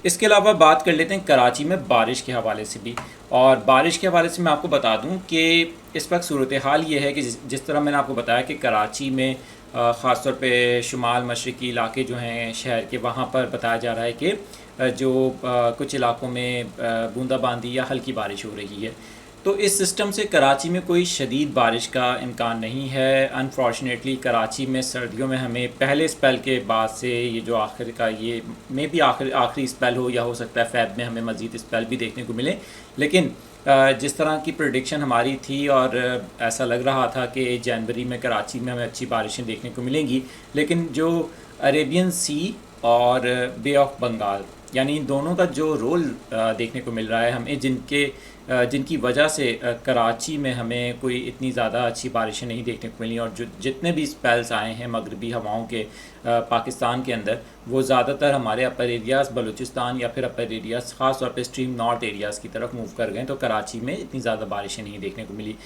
इसके अलावा बात कर लेते हैं कराची में बारिश के हवाले से भी। और बारिश के हवाले से मैं आपको बता दूं कि इस वक्त सूरत हाल ये है कि जिस तरह मैंने आपको बताया कि कराची में ख़ास तौर पे शुमाल मशरक़ी इलाके जो हैं शहर के, वहाँ पर बताया जा रहा है कि कुछ इलाकों में बूंदाबांदी या हल्की बारिश हो रही है। तो इस सिस्टम से कराची में कोई शदीद बारिश का इम्कान नहीं है। अनफॉर्चुनेटली कराची में सर्दियों में हमें पहले स्पेल के बाद से ये जो आखिर का ये में भी आखिरी स्पेल हो, या हो सकता है फ़ेब में हमें मज़ीद स्पेल भी देखने को मिले। लेकिन जिस तरह की प्रेडिक्शन हमारी थी और ऐसा लग रहा था कि जनवरी में कराची में हमें अच्छी बारिशें देखने को मिलेंगी, लेकिन जो अरेबियन सी और बे ऑफ बंगाल, यानी इन दोनों का जो रोल देखने को मिल रहा है हमें, जिनकी वजह से कराची में हमें कोई इतनी ज़्यादा अच्छी बारिशें नहीं देखने को मिली, और जो जितने भी स्पेल्स आए हैं मगरबी हवाओं के पाकिस्तान के अंदर, वो ज़्यादातर हमारे अपर एरियाज़ बलूचिस्तान या फिर अपर एरियाज़ ख़ास तौर पे स्ट्रीम नॉर्थ एरियाज़ की तरफ मूव कर गए। तो कराची में इतनी ज़्यादा बारिशें नहीं देखने को मिली।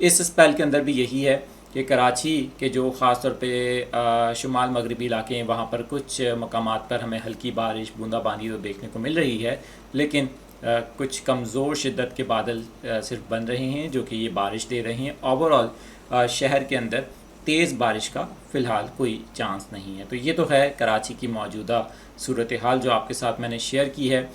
इस स्पेल के अंदर भी यही है कि कराची के जो ख़ास तौर पे शुमाल मगरबी इलाके हैं, वहाँ पर कुछ मकामात पर हमें हल्की बारिश बूंदाबांदी तो देखने को मिल रही है, लेकिन कुछ कमज़ोर शिद्दत के बादल सिर्फ बन रहे हैं जो कि ये बारिश दे रहे हैं। ओवरऑल शहर के अंदर तेज़ बारिश का फ़िलहाल कोई चांस नहीं है। तो ये तो है कराची की मौजूदा सूरत हाल जो आपके साथ मैंने शेयर की है।